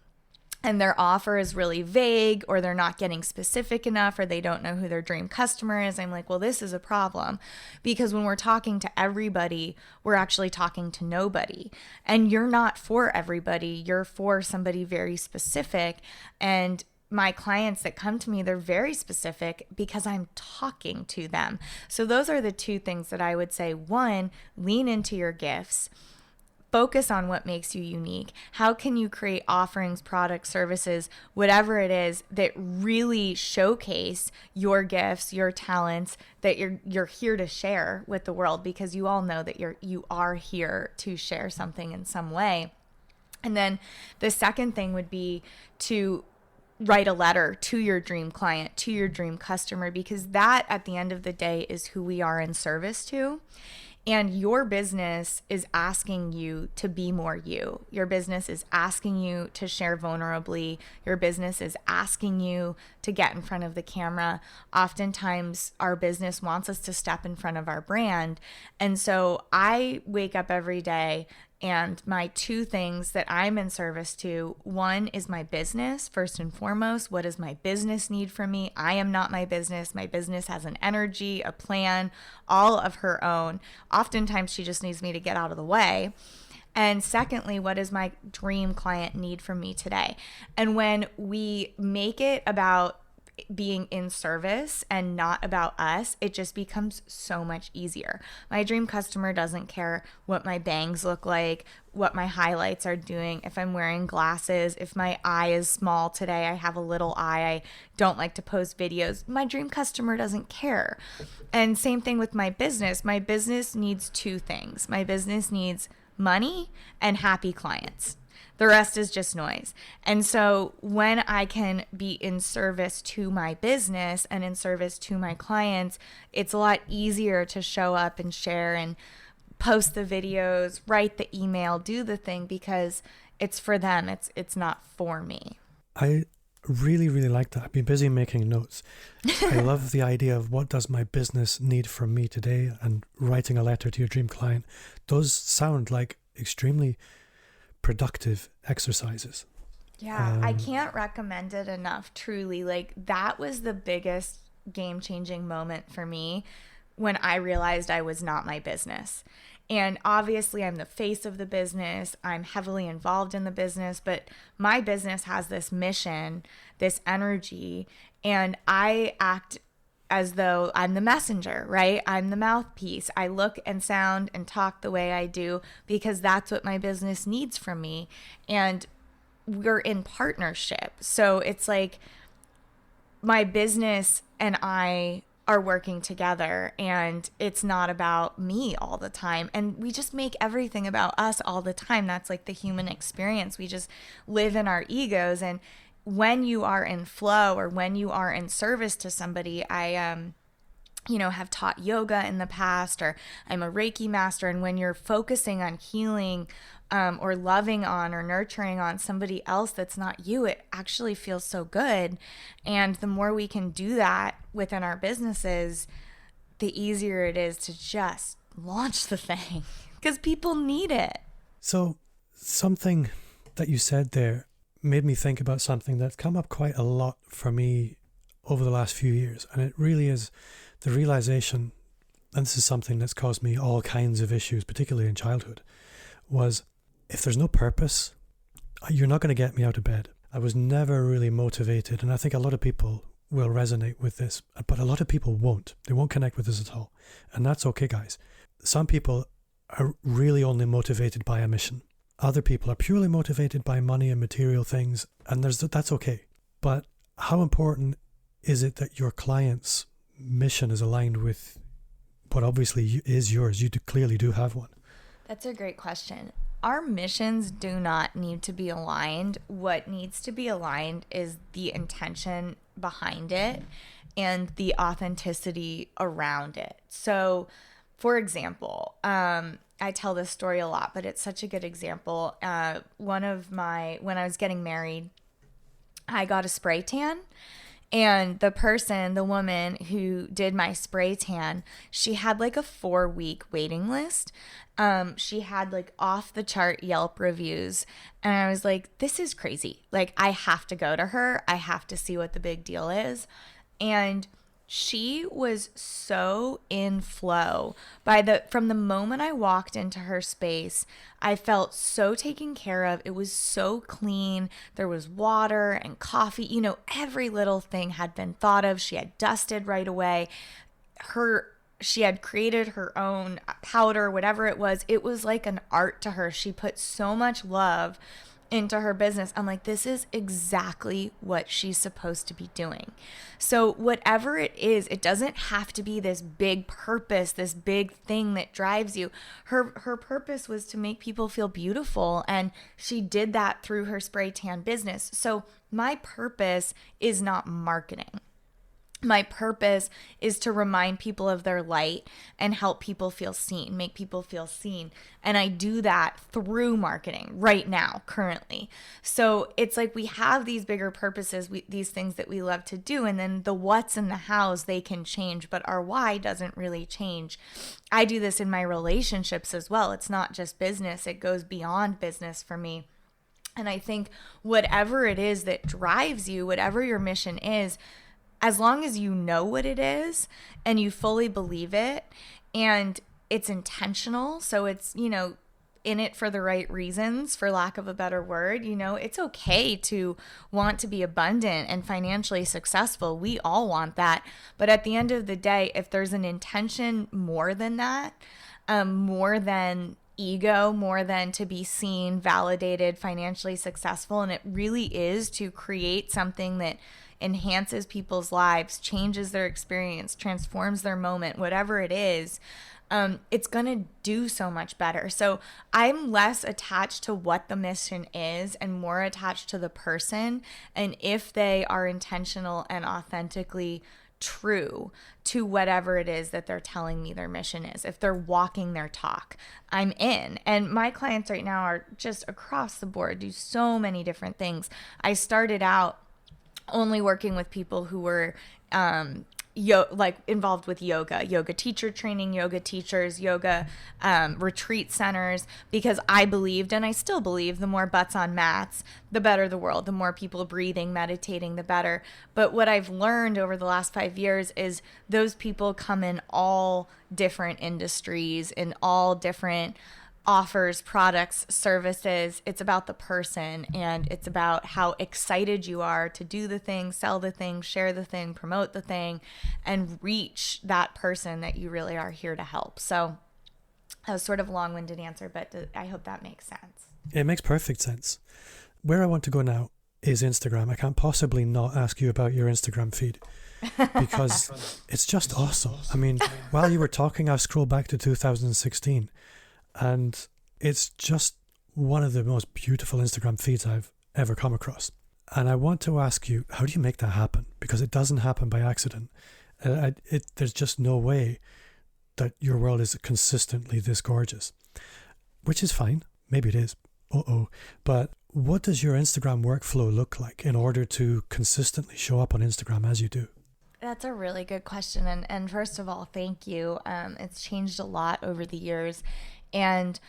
B: and their offer is really vague, or they're not getting specific enough, or they don't know who their dream customer is, I'm like, well, this is a problem. Because when we're talking to everybody, we're actually talking to nobody. And you're not for everybody. You're for somebody very specific. And my clients that come to me, they're very specific because I'm talking to them. So those are the two things that I would say. One, lean into your gifts. Focus on what makes you unique. How can you create offerings, products, services, whatever it is, that really showcase your gifts, your talents, that you're here to share with the world, because you all know that you are here to share something in some way. And then the second thing would be to write a letter to your dream client, to your dream customer, because that, at the end of the day, is who we are in service to. And your business is asking you to be more you. Your business is asking you to share vulnerably. Your business is asking you to get in front of the camera. Oftentimes, our business wants us to step in front of our brand. And so I wake up every day, and my two things that I'm in service to, one is my business, first and foremost. What does my business need from me? I am not my business. My business has an energy, a plan, all of her own. Oftentimes, she just needs me to get out of the way. And secondly, what does my dream client need from me today? And when we make it about being in service and not about us, it just becomes so much easier. My dream customer doesn't care what my bangs look like, what my highlights are doing, if I'm wearing glasses, if my eye is small today, I have a little eye, I don't like to post videos. My dream customer doesn't care. And same thing with my business. My business needs two things. My business needs money and happy clients. The rest is just noise. And so when I can be in service to my business and in service to my clients, it's a lot easier to show up and share and post the videos, write the email, do the thing, because it's for them. It's not for me.
A: I really, really like that. I've been busy making notes. I love the idea of what does my business need from me today, and writing a letter to your dream client does sound like extremely productive exercises.
B: Yeah, I can't recommend it enough, truly. Like, that was the biggest game-changing moment for me when I realized I was not my business. And obviously, I'm the face of the business. I'm heavily involved in the business, but my business has this mission, this energy, and I act as though I'm the messenger, right? I'm the mouthpiece. I look and sound and talk the way I do because that's what my business needs from me. And we're in partnership. So it's like my business and I are working together, and it's not about me all the time. And we just make everything about us all the time. That's like the human experience. We just live in our egos, and when you are in flow or when you are in service to somebody, I have taught yoga in the past, or I'm a Reiki master. And when you're focusing on healing or loving on or nurturing on somebody else that's not you, it actually feels so good. And the more we can do that within our businesses, the easier it is to just launch the thing because people need it.
A: So something that you said there made me think about something that's come up quite a lot for me over the last few years. And it really is the realization, and this is something that's caused me all kinds of issues, particularly in childhood, was if there's no purpose, you're not going to get me out of bed. I was never really motivated. And I think a lot of people will resonate with this, but a lot of people won't. They won't connect with this at all. And that's okay, guys. Some people are really only motivated by a mission. Other people are purely motivated by money and material things, and that's okay. But how important is it that your client's mission is aligned with what obviously is yours? You clearly do have one.
B: That's a great question. Our missions do not need to be aligned. What needs to be aligned is the intention behind it and the authenticity around it. So, for example, I tell this story a lot, but it's such a good example. When I was getting married, I got a spray tan. And the woman who did my spray tan, she had like a 4-week waiting list. She had like off the chart Yelp reviews. And I was like, this is crazy. Like, I have to go to her. I have to see what the big deal is. And she was so in flow. From the moment I walked into her space, I felt so taken care of. It was so clean. There was water and coffee. Every little thing had been thought of. She had dusted right away. She had created her own powder, whatever it was. It was like an art to her. She put so much love into her business. I'm like, this is exactly what she's supposed to be doing. So whatever it is, it doesn't have to be this big purpose, this big thing that drives you. Her purpose was to make people feel beautiful, and she did that through her spray tan business. So my purpose is not marketing. My purpose is to remind people of their light and help people feel seen, make people feel seen. And I do that through marketing right now, currently. So it's like we have these bigger purposes, these things that we love to do. And then the what's and the how's, they can change, but our why doesn't really change. I do this in my relationships as well. It's not just business. It goes beyond business for me. And I think whatever it is that drives you, whatever your mission is, as long as you know what it is and you fully believe it and it's intentional, so it's, in it for the right reasons, for lack of a better word, it's okay to want to be abundant and financially successful. We all want that. But at the end of the day, if there's an intention more than that, more than ego, more than to be seen, validated, financially successful, and it really is to create something that enhances people's lives, changes their experience, transforms their moment, whatever it is, it's going to do so much better. So I'm less attached to what the mission is and more attached to the person, and if they are intentional and authentically true to whatever it is that they're telling me their mission is. If they're walking their talk, I'm in. And my clients right now are just across the board, do so many different things. I started out only working with people who were involved with yoga teacher training, yoga teachers, yoga retreat centers, because I believed, and I still believe, the more butts on mats, the better the world, the more people breathing, meditating, the better. But what I've learned over the last 5 years is those people come in all different industries, in all different offers, products, services. It's about the person, and it's about how excited you are to do the thing, sell the thing, share the thing, promote the thing, and reach that person that you really are here to help. So that was sort of a long-winded answer, but I hope that makes sense.
A: It makes perfect sense. Where I want to go now is Instagram. I can't possibly not ask you about your Instagram feed because it's just awesome. I mean, while you were talking, I scrolled back to 2016. And it's just one of the most beautiful Instagram feeds I've ever come across. And I want to ask you, how do you make that happen? Because it doesn't happen by accident. There's just no way that your world is consistently this gorgeous, which is fine. Maybe it is. But what does your Instagram workflow look like in order to consistently show up on Instagram as you do?
B: That's a really good question. And first of all, thank you. It's changed a lot over the years. And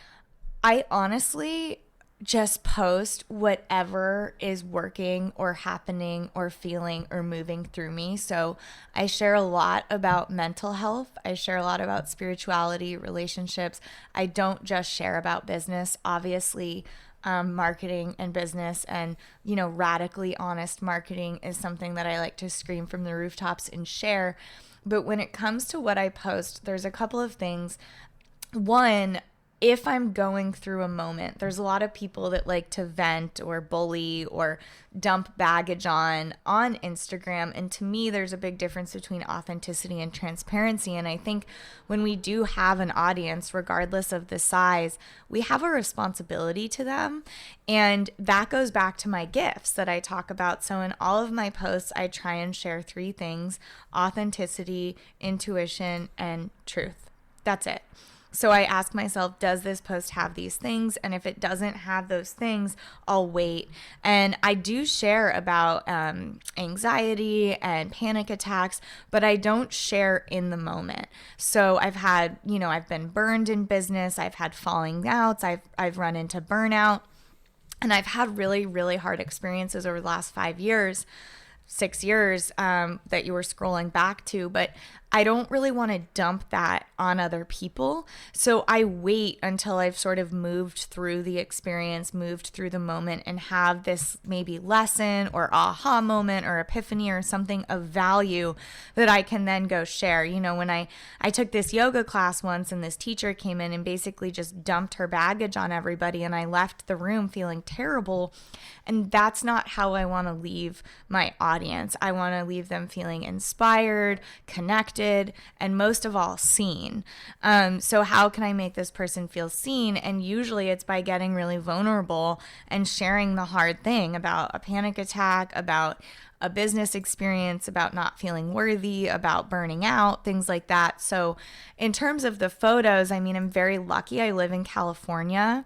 B: I honestly just post whatever is working or happening or feeling or moving through me. So I share a lot about mental health. I share a lot about spirituality, relationships. I don't just share about business. Obviously, marketing and business and, radically honest marketing is something that I like to scream from the rooftops and share. But when it comes to what I post, there's a couple of things. One, if I'm going through a moment, there's a lot of people that like to vent or bully or dump baggage on Instagram. And to me, there's a big difference between authenticity and transparency. And I think when we do have an audience, regardless of the size, we have a responsibility to them. And that goes back to my gifts that I talk about. So in all of my posts, I try and share 3 things: authenticity, intuition, and truth. That's it. So I ask myself, does this post have these things? And if it doesn't have those things, I'll wait. And I do share about anxiety and panic attacks, but I don't share in the moment. So I've had, I've been burned in business. I've had falling outs. I've run into burnout. And I've had really, really hard experiences over the last 5 years. 6 years that you were scrolling back to, but I don't really want to dump that on other people. So I wait until I've sort of moved through the experience, moved through the moment, and have this maybe lesson or aha moment or epiphany or something of value that I can then go share. When I took this yoga class once and this teacher came in and basically just dumped her baggage on everybody, and I left the room feeling terrible. And that's not how I want to leave my audience. I want to leave them feeling inspired, connected, and most of all, seen. So how can I make this person feel seen? And usually it's by getting really vulnerable and sharing the hard thing about a panic attack, about a business experience, about not feeling worthy, about burning out, things like that. So in terms of the photos, I'm very lucky. I live in California.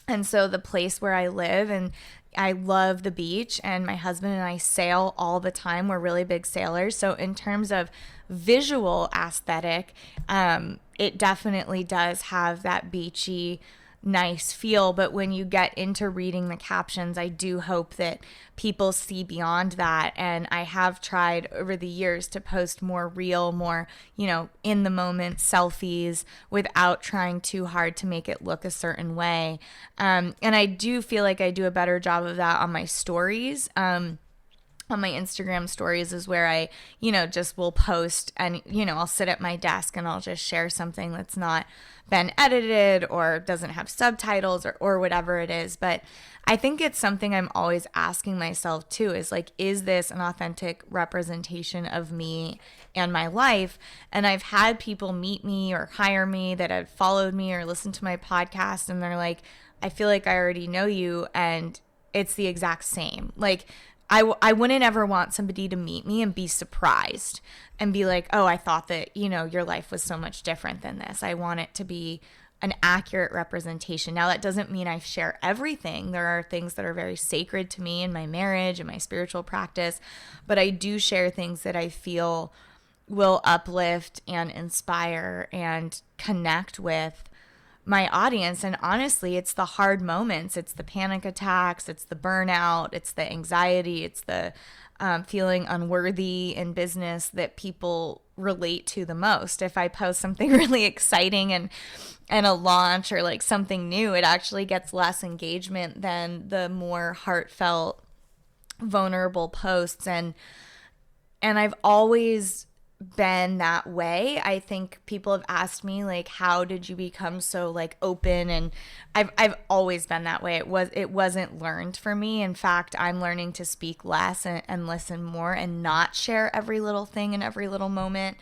B: And so the place where I live, and I love the beach, and my husband and I sail all the time. We're really big sailors. So in terms of visual aesthetic, it definitely does have that beachy, nice feel. But when you get into reading the captions, I do hope that people see beyond that. And I have tried over the years to post more real, more, in the moment selfies without trying too hard to make it look a certain way. And I do feel like I do a better job of that on my stories. On my Instagram stories is where I, just will post and, I'll sit at my desk and I'll just share something that's not been edited or doesn't have subtitles or whatever it is. But I think it's something I'm always asking myself too, is like, is this an authentic representation of me and my life? And I've had people meet me or hire me that have followed me or listened to my podcast, and they're like, I feel like I already know you, and it's the exact same. Like, I wouldn't ever want somebody to meet me and be surprised and be like, oh, I thought that, your life was so much different than this. I want it to be an accurate representation. Now, that doesn't mean I share everything. There are things that are very sacred to me in my marriage and my spiritual practice, but I do share things that I feel will uplift and inspire and connect with my audience. And honestly, it's the hard moments. It's the panic attacks. It's the burnout. It's the anxiety. It's the feeling unworthy in business that people relate to the most. If I post something really exciting and a launch or like something new, it actually gets less engagement than the more heartfelt, vulnerable posts. And I've always been that way. I think people have asked me, like, how did you become so like open? And I've always been that way. It wasn't learned for me. In fact, I'm learning to speak less and listen more and not share every little thing in every little moment.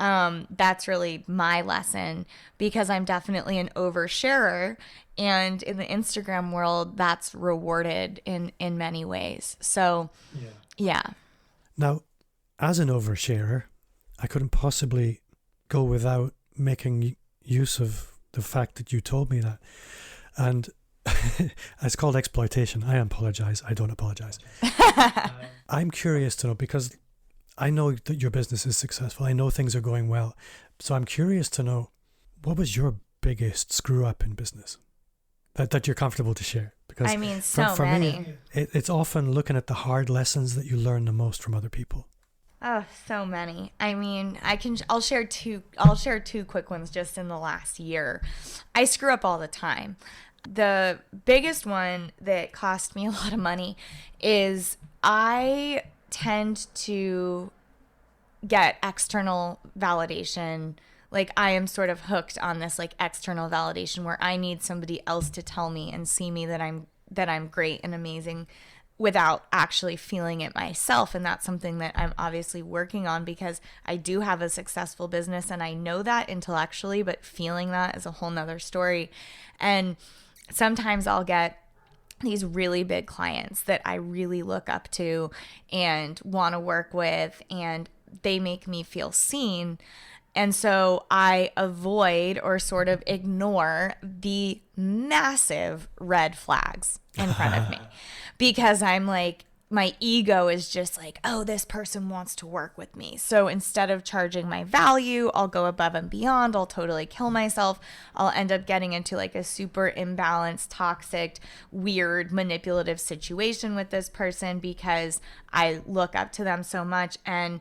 B: That's really my lesson, because I'm definitely an oversharer. And in the Instagram world, that's rewarded in many ways. So, yeah.
A: Now, as an oversharer, I couldn't possibly go without making use of the fact that you told me that. And it's called exploitation. I apologize. I don't apologize. I'm curious to know, because I know that your business is successful. I know things are going well. So I'm curious to know, what was your biggest screw up in business that you're comfortable to share? Because
B: I mean, for
A: many.
B: Me,
A: it's often looking at the hard lessons that you learn the most from other people.
B: Oh, so many. I mean, I'll share two quick ones just in the last year. I screw up all the time. The biggest one that cost me a lot of money is I tend to get external validation. Like, I am sort of hooked on this like external validation where I need somebody else to tell me and see me that I'm great and amazing, without actually feeling it myself. And that's something that I'm obviously working on, because I do have a successful business and I know that intellectually, but feeling that is a whole nother story. And sometimes I'll get these really big clients that I really look up to and want to work with, and they make me feel seen. And so I avoid or sort of ignore the massive red flags in front of me, because I'm like, my ego is just like, oh, this person wants to work with me. So instead of charging my value, I'll go above and beyond. I'll totally kill myself. I'll end up getting into like a super imbalanced, toxic, weird, manipulative situation with this person because I look up to them so much, and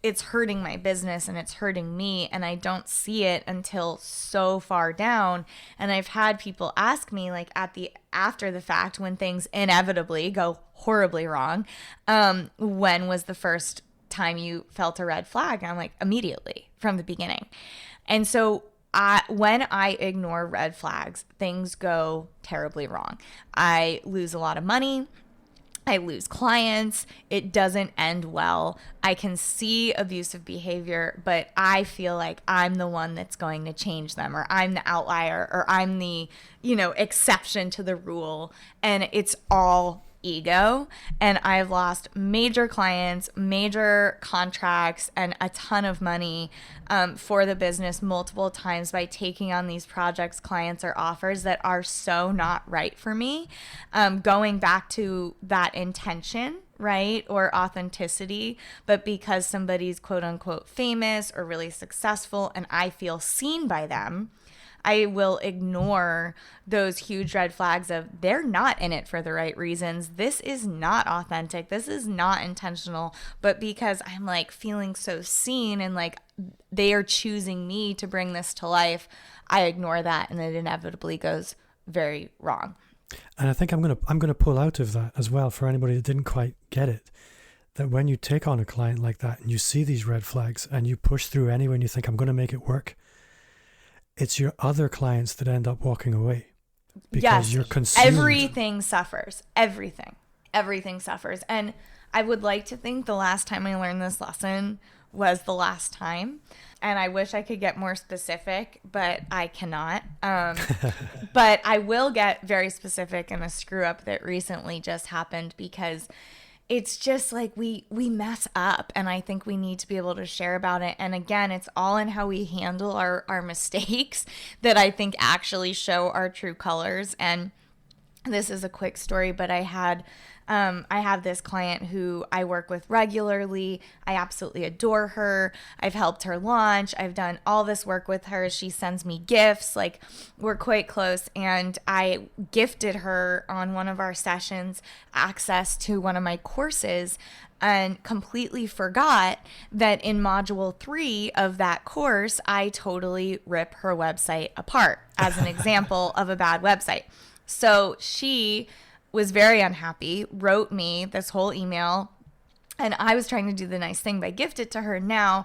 B: it's hurting my business and it's hurting me, and I don't see it until so far down. And I've had people ask me, like, after the fact, when things inevitably go horribly wrong, when was the first time you felt a red flag? And I'm like, immediately, from the beginning. And so when I ignore red flags, things go terribly wrong. I lose a lot of money. I lose clients. It doesn't end well. I can see abusive behavior, but I feel like I'm the one that's going to change them, or I'm the outlier, or I'm the, exception to the rule. And it's all ego. And I've lost major clients, major contracts, and a ton of money for the business multiple times by taking on these projects, clients, or offers that are so not right for me. Going back to that intention, right, or authenticity, but because somebody's quote unquote famous or really successful and I feel seen by them, I will ignore those huge red flags of, they're not in it for the right reasons. This is not authentic. This is not intentional. But because I'm like feeling so seen and like they are choosing me to bring this to life, I ignore that, and it inevitably goes very wrong.
A: And I think I'm gonna pull out of that as well for anybody that didn't quite get it. That when you take on a client like that and you see these red flags and you push through anyway and you think, I'm going to make it work, it's your other clients that end up walking away because you're consumed.
B: Everything suffers. Everything suffers. And I would like to think the last time I learned this lesson was the last time. And I wish I could get more specific, but I cannot. But I will get very specific in a screw up that recently just happened, because it's just like we mess up, and I think we need to be able to share about it. And again, it's all in how we handle our mistakes that I think actually show our true colors. And this is a quick story, but I have this client who I work with regularly. I absolutely adore her. I've helped her launch. I've done all this work with her. She sends me gifts. Like, we're quite close. And I gifted her on one of our sessions access to one of my courses, and completely forgot that in module 3 of that course, I totally rip her website apart as an example of a bad website. So she was very unhappy, wrote me this whole email, and I was trying to do the nice thing by gift it to her. Now,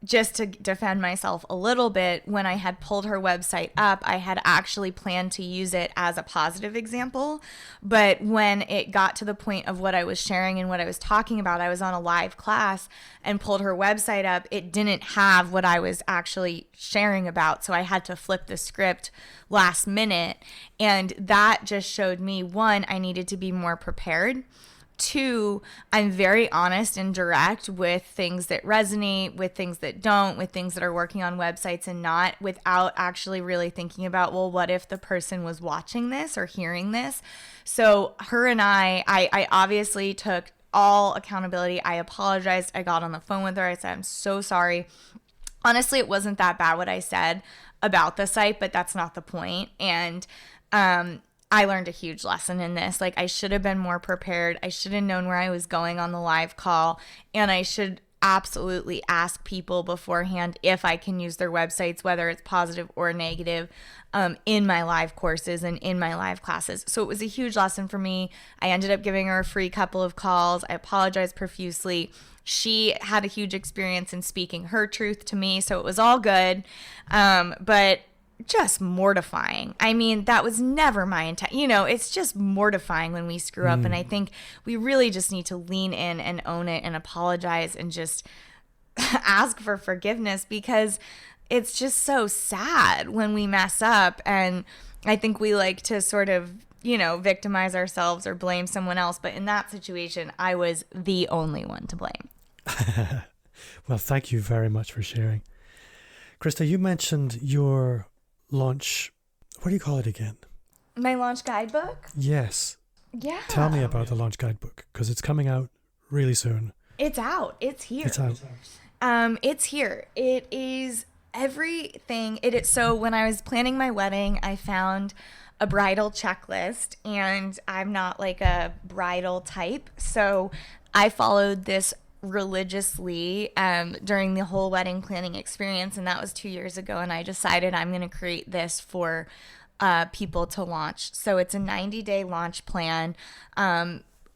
B: just to defend myself a little bit, when I had pulled her website up, I had actually planned to use it as a positive example. But when it got to the point of what I was sharing and what I was talking about, I was on a live class and pulled her website up. It didn't have what I was actually sharing about. So I had to flip the script last minute. And that just showed me, one, I needed to be more prepared. Two, I'm very honest and direct with things that resonate, with things that don't, with things that are working on websites and not, without actually really thinking about, well, what if the person was watching this or hearing this? So her and I obviously took all accountability. I apologized. I got on the phone with her. I said, I'm so sorry. Honestly, it wasn't that bad what I said about the site, but that's not the point. And I learned a huge lesson in this. Like, I should have been more prepared. I should have known where I was going on the live call. And I should absolutely ask people beforehand if I can use their websites, whether it's positive or negative, in my live courses and in my live classes. So it was a huge lesson for me. I ended up giving her a free couple of calls. I apologized profusely. She had a huge experience in speaking her truth to me, so it was all good. But just mortifying. I mean, that was never my intent. It's just mortifying when we screw up. And I think we really just need to lean in and own it and apologize and just ask for forgiveness, because it's just so sad when we mess up. And I think we like to sort of, victimize ourselves or blame someone else. But in that situation, I was the only one to blame.
A: Well, thank you very much for sharing. Krista, you mentioned your launch, what do you call it again?
B: My launch guidebook?
A: Yes.
B: Yeah.
A: Tell me about the launch guidebook, because it's coming out really soon.
B: It's out. It's here.
A: It's out.
B: It's here. It is everything. So when I was planning my wedding, I found a bridal checklist, and I'm not like a bridal type. So I followed this religiously during the whole wedding planning experience, and that was 2 years ago. And I decided I'm going to create this for people to launch. So it's a 90-day launch plan.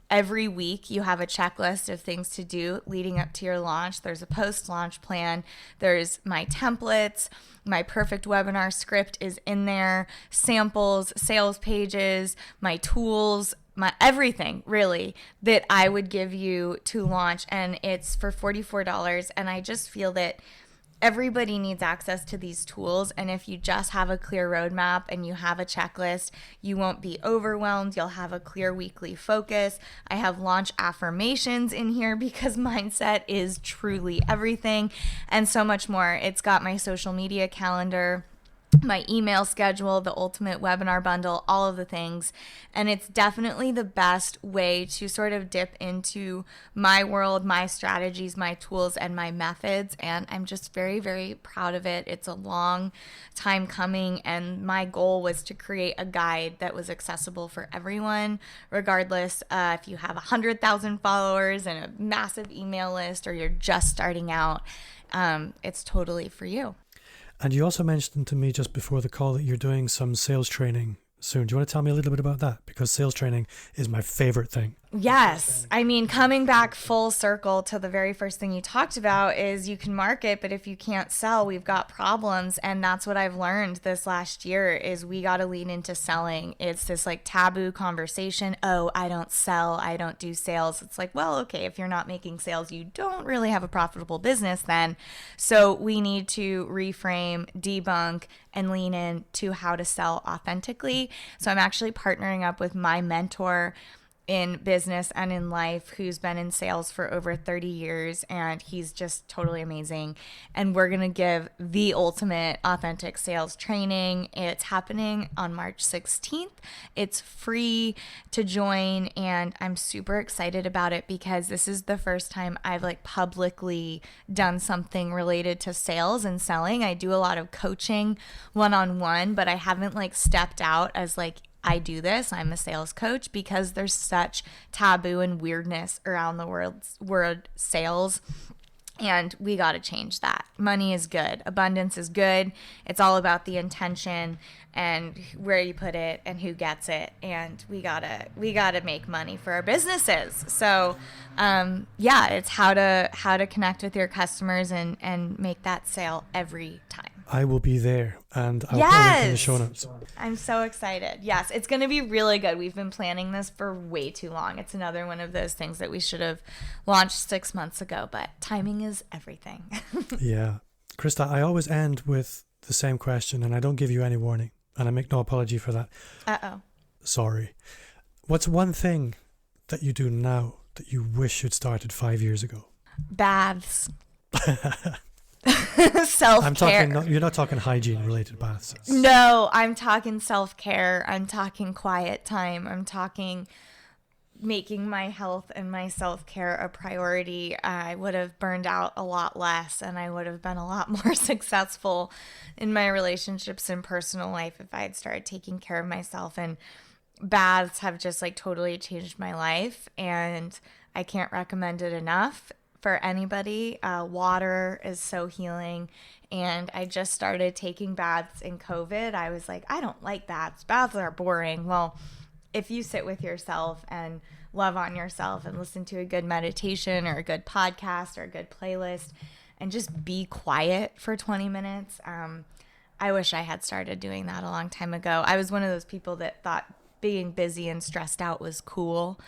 B: Every week you have a checklist of things to do leading up to your launch. There's a post-launch plan. There's my templates. My perfect webinar script is in there. Samples, sales pages, my tools, my everything really that I would give you to launch. And it's for $44. And I just feel that everybody needs access to these tools. And if you just have a clear roadmap and you have a checklist, you won't be overwhelmed. You'll have a clear weekly focus. I have launch affirmations in here because mindset is truly everything, and so much more. It's got my social media calendar, my email schedule, the ultimate webinar bundle, all of the things. And it's definitely the best way to sort of dip into my world, my strategies, my tools, and my methods. And I'm just very, very proud of it. It's a long time coming. And my goal was to create a guide that was accessible for everyone, regardless if you have 100,000 followers and a massive email list, or you're just starting out. It's totally for you.
A: And you also mentioned to me just before the call that you're doing some sales training soon. Do you want to tell me a little bit about that? Because sales training is my favorite thing.
B: Yes. I mean, coming back full circle to the very first thing you talked about is you can market, but if you can't sell, we've got problems. And that's what I've learned this last year is we got to lean into selling. It's this like taboo conversation. Oh, I don't sell. I don't do sales. It's like, well, okay, if you're not making sales, you don't really have a profitable business then. So we need to reframe, debunk, and lean into how to sell authentically. So I'm actually partnering up with my mentor in business and in life who's been in sales for over 30 years, and he's just totally amazing. And we're going to give the ultimate authentic sales training. It's happening on March 16th. It's free to join, and I'm super excited about it because this is the first time I've like publicly done something related to sales and selling. I do a lot of coaching one-on-one, but I haven't like stepped out as like I do this, I'm a sales coach, because there's such taboo and weirdness around the word sales. And we got to change that. Money is good. Abundance is good. It's all about the intention and where you put it and who gets it. And we gotta make money for our businesses. So, it's how to connect with your customers and make that sale every time.
A: I will be there, and I'll put a link in the show notes.
B: I'm so excited. Yes, it's going to be really good. We've been planning this for way too long. It's another one of those things that we should have launched 6 months ago, but timing is everything.
A: Yeah. Krista, I always end with the same question, and I don't give you any warning, and I make no apology for that.
B: Uh-oh. Sorry.
A: What's one thing that you do now that you wish you'd started 5 years ago?
B: Baths. Self-care.
A: You're not talking hygiene related baths.
B: No, I'm talking self-care. I'm talking quiet time. I'm talking making my health and my self-care a priority. I would have burned out a lot less, and I would have been a lot more successful in my relationships and personal life if I had started taking care of myself. And baths have just like totally changed my life, and I can't recommend it enough for anybody. Water is so healing, and I just started taking baths in COVID. I was like, I don't like baths. Baths are boring. Well, if you sit with yourself and love on yourself and listen to a good meditation or a good podcast or a good playlist and just be quiet for 20 minutes, I wish I had started doing that a long time ago. I was one of those people that thought being busy and stressed out was cool.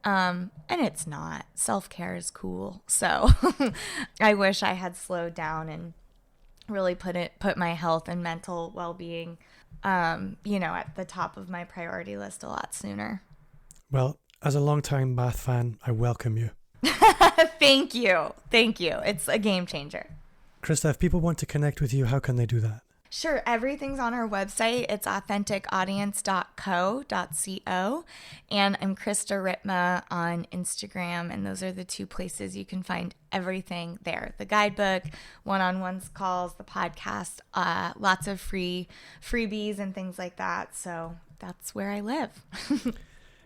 B: And it's not. Self-care is cool. So I wish I had slowed down and really put my health and mental well-being, at the top of my priority list a lot sooner.
A: Well, as a longtime bath fan, I welcome you.
B: Thank you. It's a game changer.
A: Krista, if people want to connect with you, how can they do that?
B: Sure. Everything's on our website. It's authenticaudience.co. And I'm Krista Ripma on Instagram. And those are the two places you can find everything there. The guidebook, one-on-one calls, the podcast, lots of freebies and things like that. So that's where I live.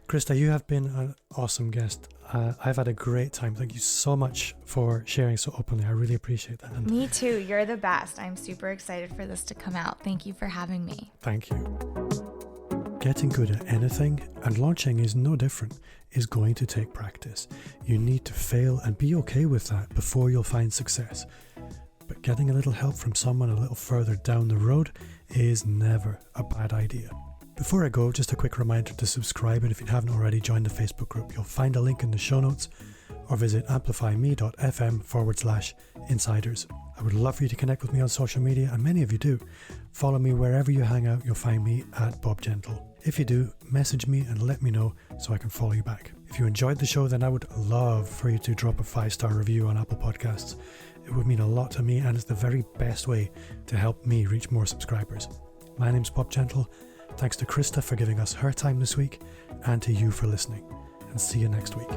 A: Krista, you have been an awesome guest. I've had a great time. Thank you so much for sharing so openly. I really appreciate that. And
B: me too. You're the best. I'm super excited for this to come out. Thank you for having me.
A: Thank you. Getting good at anything, and launching is no different, is going to take practice. You need to fail and be okay with that before you'll find success. But getting a little help from someone a little further down the road is never a bad idea. Before I go, just a quick reminder to subscribe, and if you haven't already, join the Facebook group. You'll find a link in the show notes, or visit amplifyme.fm/insiders. I would love for you to connect with me on social media, and many of you do. Follow me wherever you hang out. You'll find me at Bob Gentle. If you do, message me and let me know so I can follow you back. If you enjoyed the show, then I would love for you to drop a 5-star review on Apple Podcasts. It would mean a lot to me, and it's the very best way to help me reach more subscribers. My name's Bob Gentle. Thanks to Krista for giving us her time this week, and to you for listening. And see you next week.